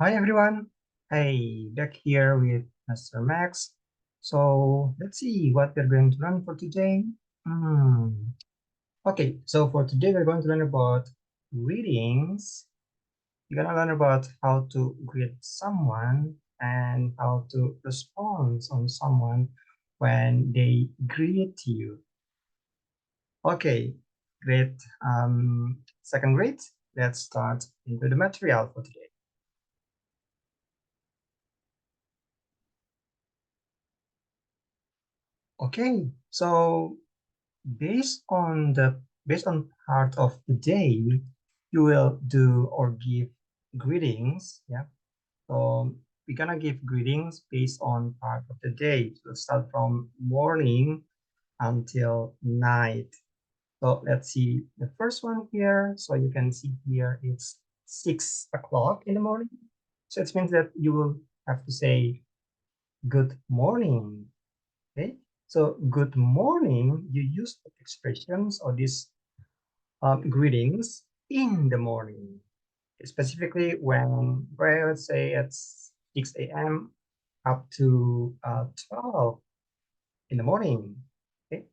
Hi everyone. Hey, back here with Mr. Max. So let's see what we're going to learn for today. Okay, so for today we're going to learn about greetings. You're gonna learn about how to greet someone and how to respond on someone when they greet you. Okay, great. Second grade. Let's start into the material for today. Okay, so based on part of the day, you will do or give greetings. Yeah. So we're gonna give greetings based on part of the day. So start from morning until night. So let's see the first one here. So you can see here it's 6 o'clock in the morning. So it means that you will have to say good morning. Okay. So good morning, you use expressions or these greetings in the morning, specifically when, well, let's say at 6 a.m. up to 12 in the morning. Okay.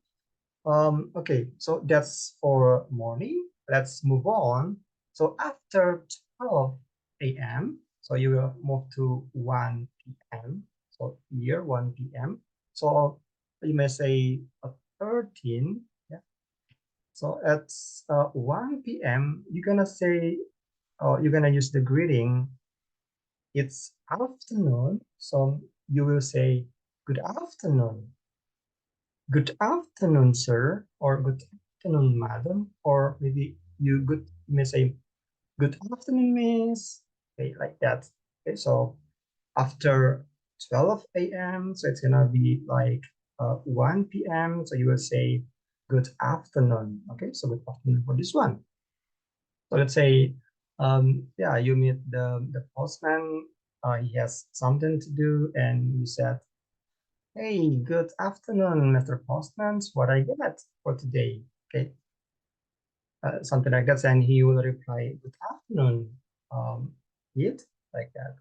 Okay, so that's for morning. Let's move on. So after 12 a.m., so you will move to 1 p.m. So here 1 p.m. So you may say 13. Yeah. So at 1 p.m., you're gonna use the greeting. It's afternoon, so you will say good afternoon. Good afternoon, sir, or good afternoon, madam, or maybe you may say good afternoon, miss. Okay, like that. Okay, so after 12 a.m., so it's gonna be like 1 p.m. So you will say good afternoon. Okay, so good afternoon for this one. So let's say, yeah, you meet the postman. He has something to do, and you said, "Hey, good afternoon, Mr. Postman. What I get for today?" Okay, something like that, and he will reply, "Good afternoon, it like that."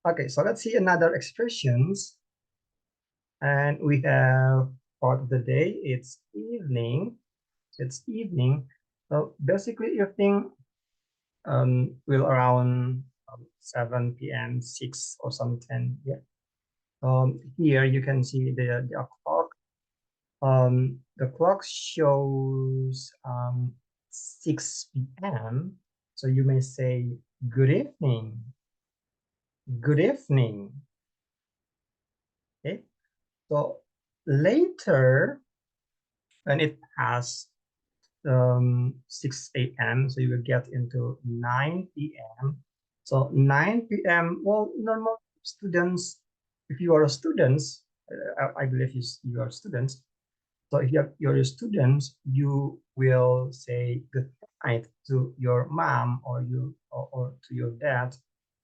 Okay, so let's see another expressions, and we have part of the day. It's evening. It's evening. So basically, evening will around 7 p.m., 6 or something. Yeah. Here you can see the clock. The clock shows 6 p.m. So you may say good evening. Good evening. Okay. So later when it passed 6 a.m. So you will get into 9 p.m. So 9 p.m. Well, normal students, if you are a student, I believe you are students. So if you're a student, you will say good night to your mom or to your dad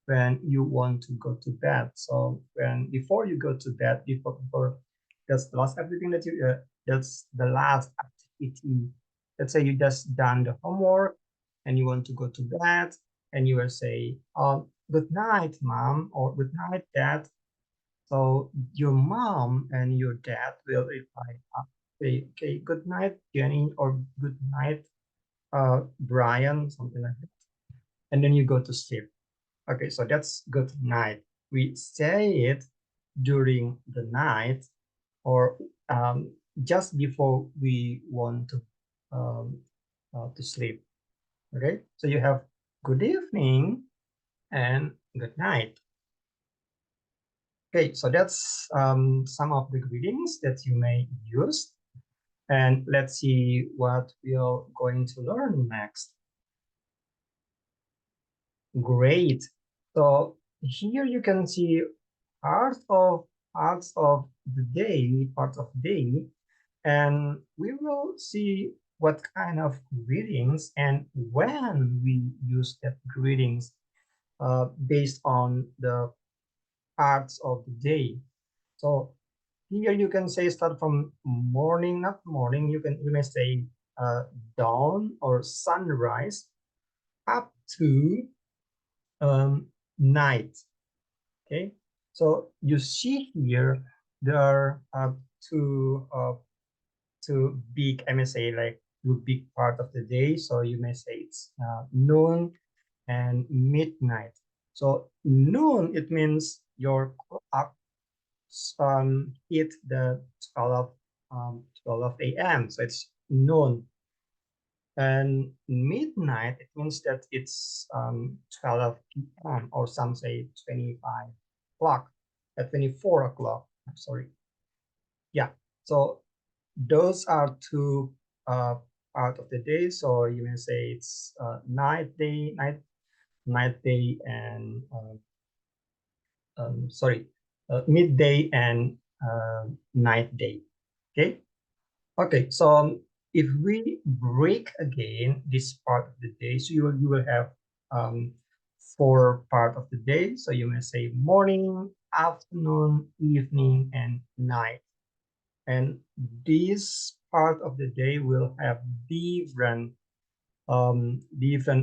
when you want to go to bed. So before you go to bed, before that's the last everything that you that's the last activity. Let's say you just done the homework and you want to go to bed, and you will say, good night, mom, or good night, dad. So your mom and your dad will reply, say, okay, good night, Jenny, or good night, Brian, something like that. And then you go to sleep. Okay, so that's good night. We say it during the night or just before we want to sleep. Okay, so you have good evening and good night. Okay, so that's some of the greetings that you may use. And let's see what we're going to learn next. Great. So here you can see parts of the day, parts of day, and we will see what kind of greetings and when we use that greetings based on the parts of the day. So here you can say start from morning, not morning. You may say dawn or sunrise up to night. Okay, so you see here there are two big, I may say, like two big part of the day. So you may say it's noon and midnight. So noon, it means your clock hit the 12 a.m. So it's noon. And midnight, it means that it's 12 p.m. or some say 25 o'clock, at 24 o'clock. I'm sorry. Yeah. So those are two part of the day. So you may say it's night day, and sorry, midday and night day. Okay. Okay. So if we break again this part of the day, so you will have um, four part of the day. So you may say morning, afternoon, evening, and night. And this part of the day will have different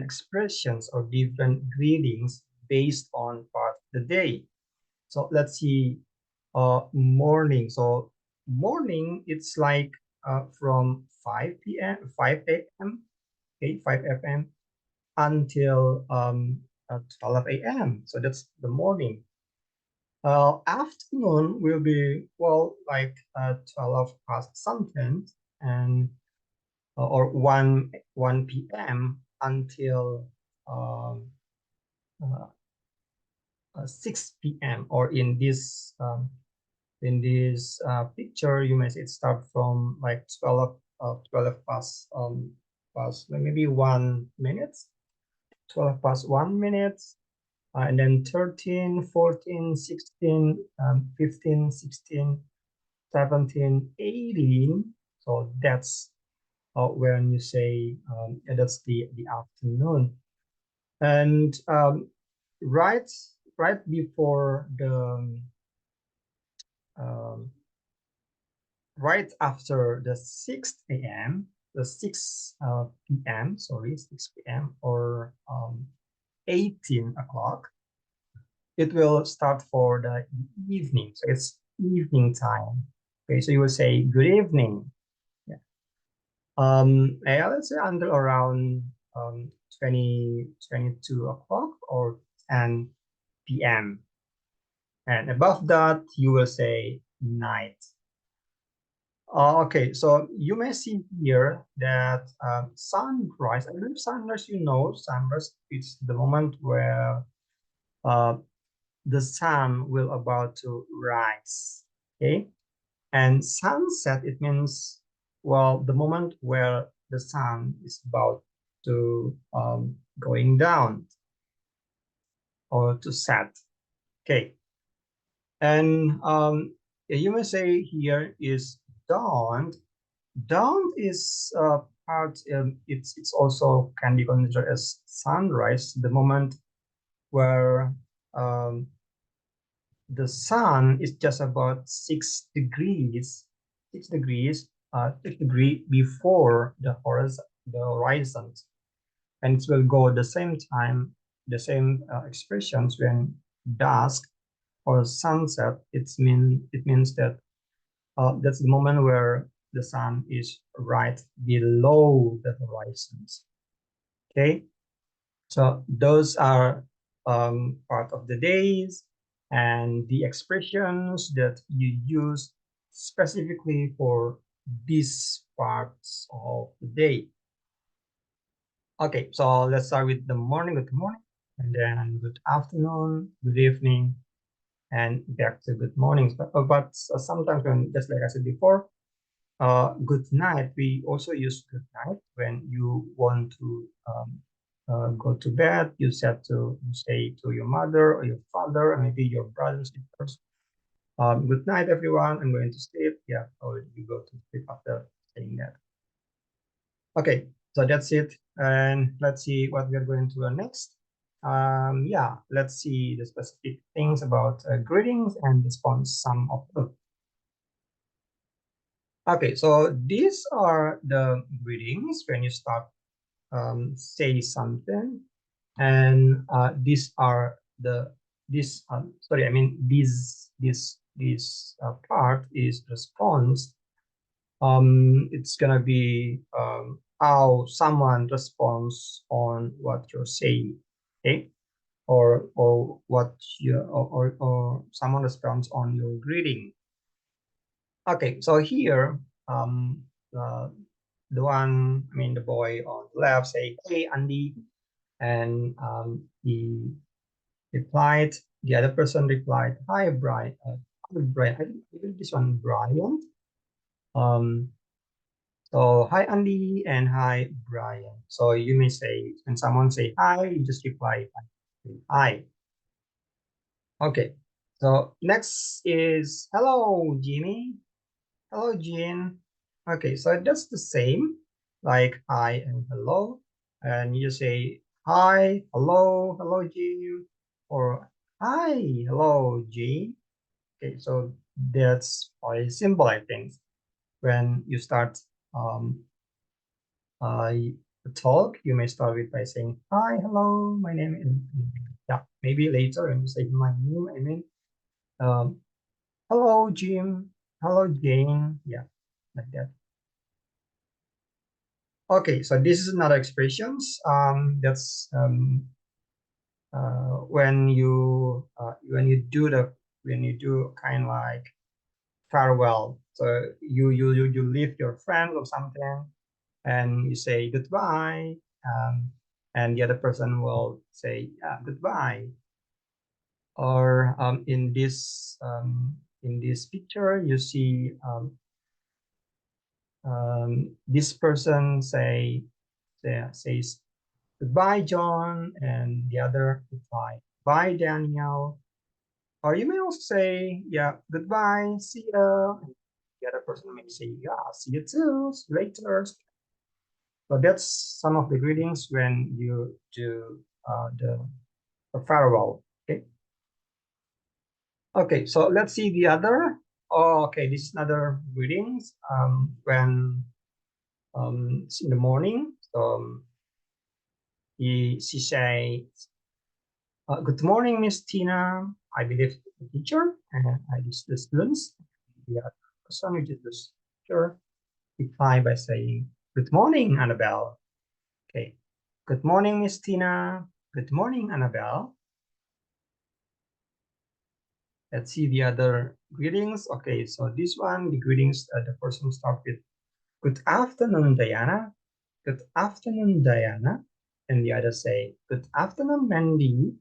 expressions or different greetings based on part of the day. So let's see, morning. So morning, it's like from 5 p.m., 5 a.m., okay, 5 a.m. until 12 a.m. So that's the morning. Afternoon will be, well, like 12 past something, and or 1 p.m. until um, 6 p.m. Or in this picture, you may say it start from like 12 past maybe 1 minute, 12 past 1 minute, and then 13, 14, 16, 15, 16, 17, 18. So that's when you say that's the afternoon. And right before the um, right after the 6 a.m., the 6 p.m., sorry, 6 p.m. or 18 o'clock, it will start for the evening. So it's evening time. Okay, so you will say good evening. Yeah. Yeah, let's say until around 22 o'clock or 10 p.m. And above that, you will say night. Okay, so you may see here that sunrise, I believe sunrise, sunrise, it's the moment where uh, the sun will about to rise, okay? And sunset, it means, well, the moment where the sun is about to going down or to set, okay? And you may say here is dawn. Dawn is part. It's also can be considered as sunrise, the moment where um, the sun is just about 6 degrees, 6 degree before the horizon, and it will go the same time, the same expressions when dusk or sunset. It means that that's the moment where the sun is right below the horizons. Okay, so those are part of the days and the expressions that you use specifically for these parts of the day. Okay, so let's start with the morning. Good morning, and then good afternoon, good evening, and back to good mornings. But sometimes when, just like I said before, good night, we also use good night when you want to go to bed. You said to say to your mother or your father, or maybe your brothers and sisters, good night, everyone. I'm going to sleep. Yeah, or you go to sleep after saying that. Okay, so that's it. And let's see what we're going to do next. Yeah, let's see the specific things about greetings and response, some of them. Okay, so these are the greetings when you start say something, and these are this sorry, I mean this part is response. It's gonna be how someone responds on what you're saying, okay? Or what you or someone responds on your greeting. Okay, so here uh, the one, I mean the boy on the left say, "Hey Andy," and he replied, the other person replied, "Hi Brian." Hi, Brian. I think this one Brian. Um, so hi Andy and hi Brian. So you may say when someone say hi, you just reply hi. Okay. So next is hello Jimmy. Hello Jean. Okay, so that's the same like hi and hello. And you say hi, hello, hello Jean, or hi, hello Jean. Okay, so that's quite simple, I think. When you start uh, talk, you may start with by saying, hi, hello, my name is, yeah, maybe later when you say my name, I mean, um, hello, Jim, hello, Jane, yeah, like that. Okay, so this is another expressions. That's when you do kind of like farewell. So you leave your friend or something, and you say goodbye, and the other person will say goodbye. Or in this picture, you see this person says goodbye, John, and the other reply, bye, Daniel. Or you may also say, yeah, goodbye, see you. And the other person may say, yeah, see you too, see you later. So that's some of the greetings when you do the farewell. Okay. Okay. So let's see the other. Oh, okay. This is another greetings. When it's in the morning. So she say, "Good morning, Miss Tina. I believe the teacher and I the students." The other person, which is the teacher, reply by saying, "Good morning, Annabelle." Okay. Good morning, Miss Tina. Good morning, Annabelle. Let's see the other greetings. Okay, so this one, the greetings, the person start with good afternoon, Diana. Good afternoon, Diana. And the other say, good afternoon, Mandy.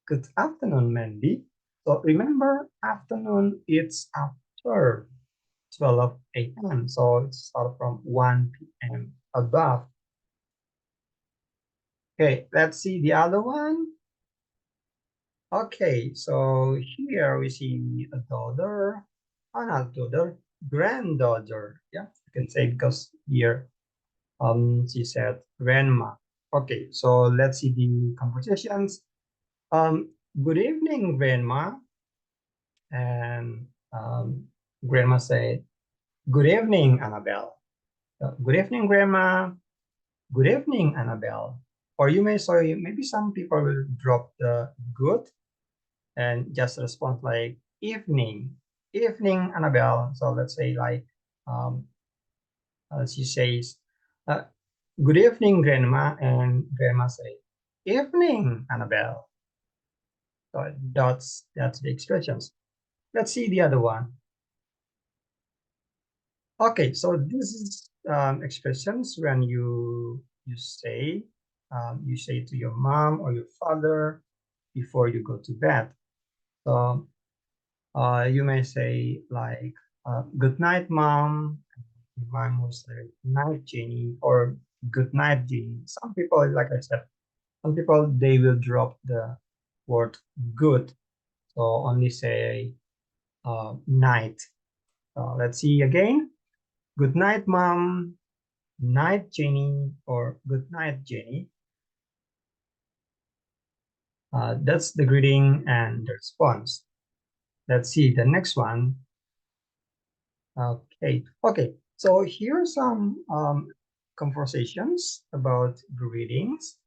Good afternoon, Mandy. So remember, afternoon, it's after 12 a.m. So it starts from 1 p.m. above. Okay, let's see the other one. Okay, so here we see a daughter, not daughter, granddaughter. Yeah, you can say because here she said grandma. Okay, so let's see the conversations. Good evening, grandma. And grandma said, good evening, Annabelle. Good evening, grandma. Good evening, Annabelle. Or you may say maybe some people will drop the good and just respond like evening, evening, Annabelle. So let's say like um, she says, uh, good evening, grandma, and grandma say, evening, Annabelle. So that's the expressions. Let's see the other one. Okay, so this is expressions when you say to your mom or your father before you go to bed. So you may say like, good night, mom. Mom will say, night, Jenny, or good night, Jenny. Some people, like I said, some people, they will drop the word good. So only say night. Let's see again. Good night, mom. Night, Jenny, or good night, Jenny. That's the greeting and the response. Let's see the next one. Okay. So here are some conversations about greetings.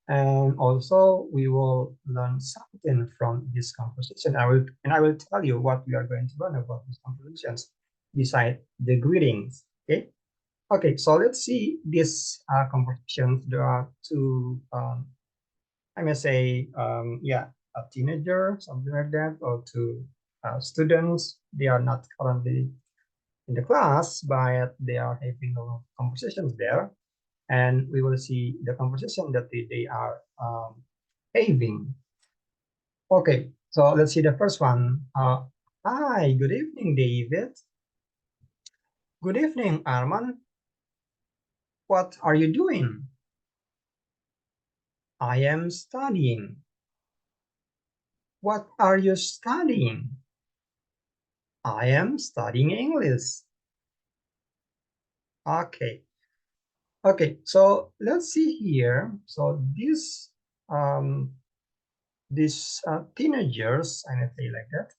And also we will learn something from this conversation. I will tell you what we are going to learn about these conversations beside the greetings. Okay. Okay. So let's see these conversations. There are two. I may say, yeah, a teenager, something like that, or two students. They are not currently in the class, but they are having a lot of conversations there, and we will see the conversation that they are having. Okay, so let's see the first one. Hi, good evening, David. Good evening, Arman. What are you doing? I am studying. What are you studying? I am studying English. Okay. Okay, so let's see here. So these teenagers, I may say like that,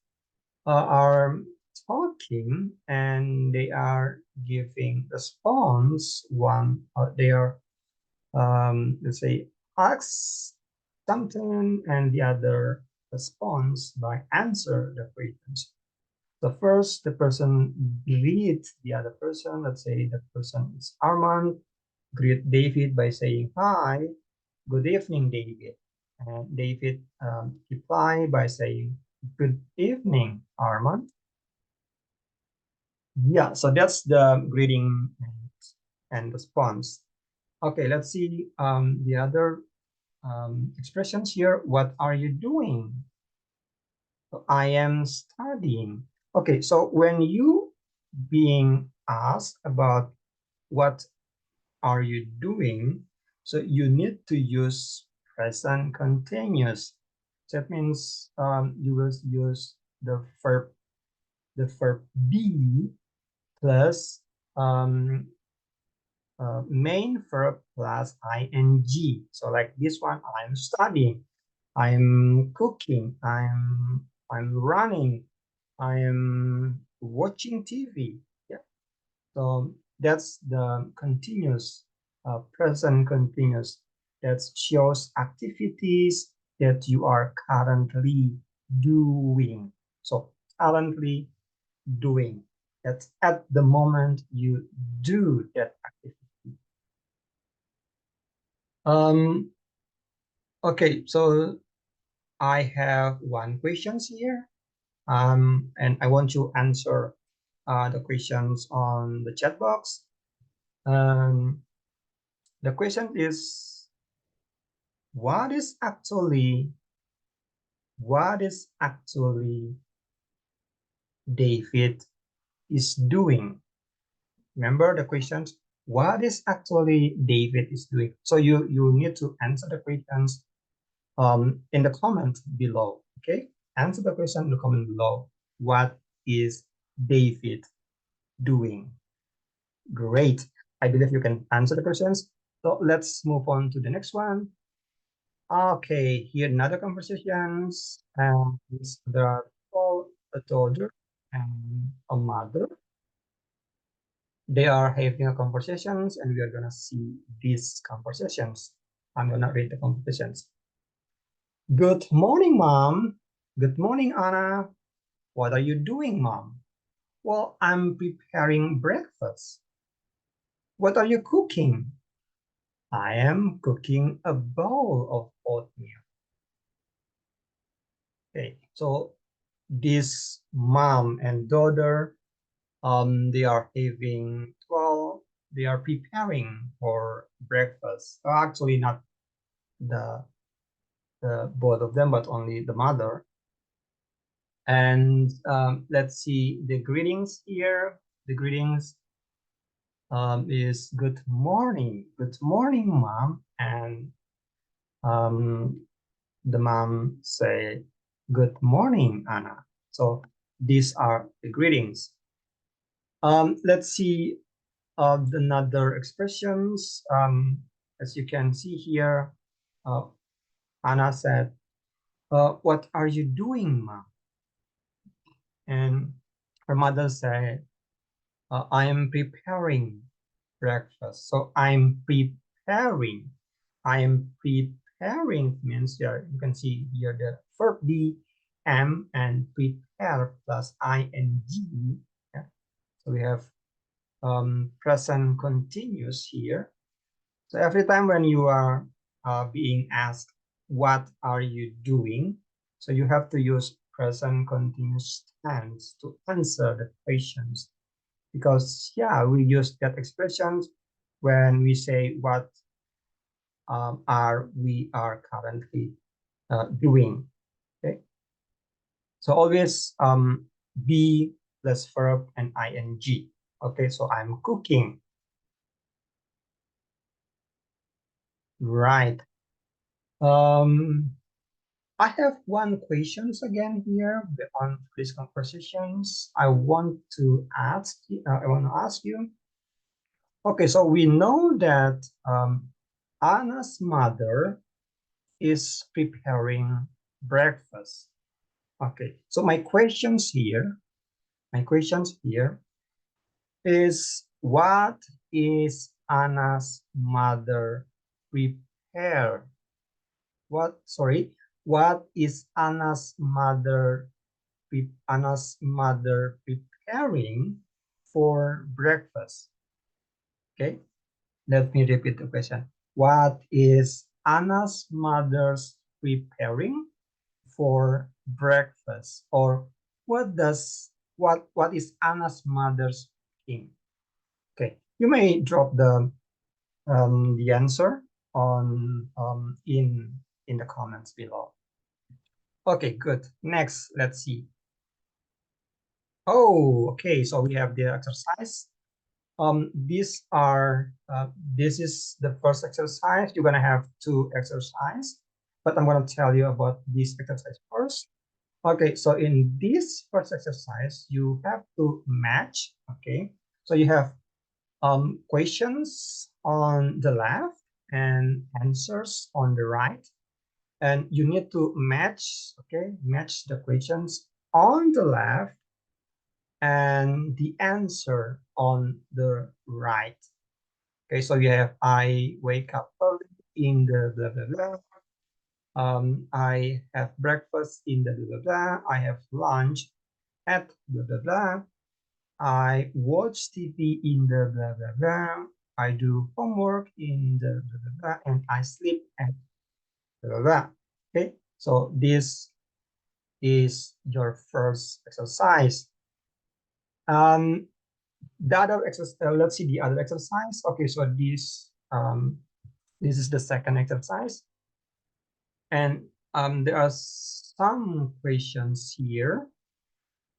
are talking and they are giving response. One, they are let's say ask something, and the other response by answer the questions. So first, the person greet the other person. Let's say the person is Armand. Greet David by saying, "Hi, good evening, David." And David reply by saying, "Good evening, Armand." Yeah, so that's the greeting and response. Okay, let's see the other expressions here. What are you doing? So, I am studying. Okay, so when you being asked about what are you doing, so you need to use present continuous. That means you will use the verb be plus main verb plus ing. So like this one, I'm studying, I'm cooking, I'm running, I'm watching TV. Yeah. So that's the continuous, present continuous that shows activities that you are currently doing. So currently doing. That's at the moment you do that activity. Um, okay, so I have one questions here. And I want to answer the questions on the chat box. Um, the question is, what is actually David is doing? Remember the questions? What is actually David is doing? So you need to answer the questions in the comment below. Okay, answer the question in the comment below. What is David doing? Great. I believe you can answer the questions. So let's move on to the next one. Okay, here another conversations. There are all a daughter and a mother. They are having a conversations, and we are gonna see these conversations. I'm gonna read the conversations. Good morning, Mom. Good morning, Anna. What are you doing, Mom? Well, I'm preparing breakfast. What are you cooking? I am cooking a bowl of oatmeal. Okay, so this mom and daughter, they are having, well, they are preparing for breakfast. Actually, not the both of them, but only the mother. And let's see the greetings here. The greetings is good morning, mom. And um, the mom say, good morning, Anna. So these are the greetings. Let's see another expressions. As you can see here, uh, Anna said, what are you doing, mom? And her mother said, I am preparing breakfast. So I'm preparing. I am preparing preparing means here, you can see here the verb be, am, and prepare plus ing. Yeah. So we have present continuous here. So every time when you are being asked, what are you doing? So you have to use present continuous tense to answer the questions. Because yeah, we use that expressions when we say what we are currently doing. Okay, so always be plus verb and ing. Okay, so I'm cooking. Right. I have one questions again here on these conversations. I want to ask. I want to ask you. Okay, so we know that Anna's mother is preparing breakfast. Okay, so my questions here is what is Anna's mother prepare? What is Anna's mother preparing for breakfast? Okay, let me repeat the question. What is Anna's mother's preparing for breakfast? Or what is Anna's mother's cooking? Okay, you may drop the answer on in the comments below. Okay, good. Next, let's see. Oh, okay. So we have the exercise. This is the first exercise. You're gonna have two exercises, but I'm gonna tell you about this exercise first. Okay, so in this first exercise, you have to match. Okay, so you have questions on the left and answers on the right, and you need to match. Okay, match the questions on the left and the answer on the right. Okay, so you have I wake up early in the blah blah blah. I have breakfast in the blah blah blah. I have lunch at blah blah blah. I watch TV in the blah blah blah. I do homework in the blah blah blah, and I sleep at blah blah blah. Okay, so this is your first exercise. The other exercise, let's see the other exercise. Okay, so this is the second exercise, and there are some questions here,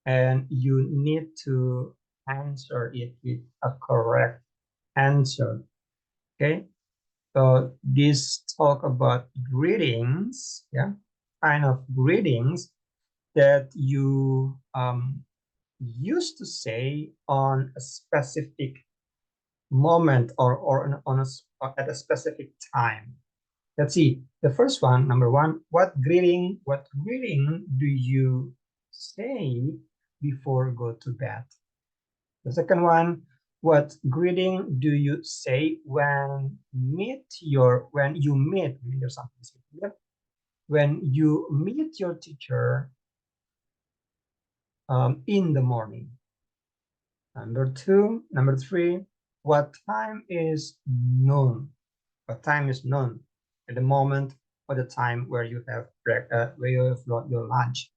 and you need to answer it with a correct answer. Okay, so this talk about greetings, yeah, kind of greetings that you used to say on a specific moment or at a specific time. Let's see. The first one, number one, what greeting do you say before go to bed? The second one, what greeting do you say when you meet or something? When you meet your teacher in the morning? Number three, what time is noon? What time is noon? At the moment or the time where you have your lunch.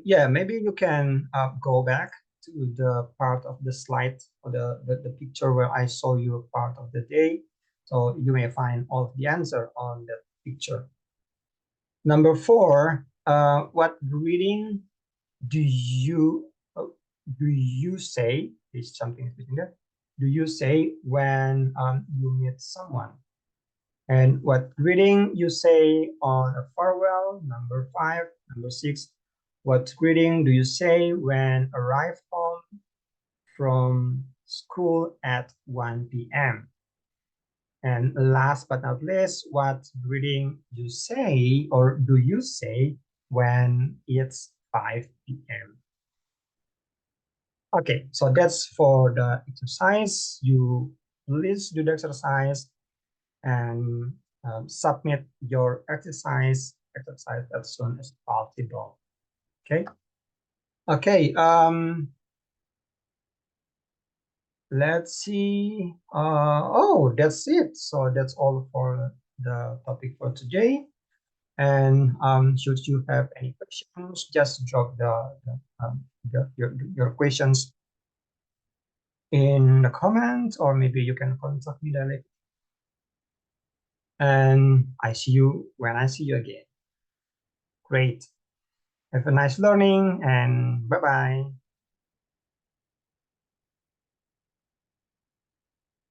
Yeah, maybe you can go back to the part of the slide or the picture where I show you part of the day. So you may find all of the answer on that picture. Number four, what greeting do you say is something there? Do you say when you meet someone? And what greeting you say on a farewell? Number five. Number six, what greeting do you say when arrive home from school at 1 p.m.? And last but not least, what greeting you say or do you say when it's 5 p.m.? Okay, so that's for the exercise. You please do the exercise and submit your exercise as soon as possible. Okay. Okay. Let's see. Oh, that's it. So that's all for the topic for today. And should you have any questions, just drop your questions in the comments, or maybe you can contact me directly. And I see you when I see you again. Great. Have a nice learning and bye-bye.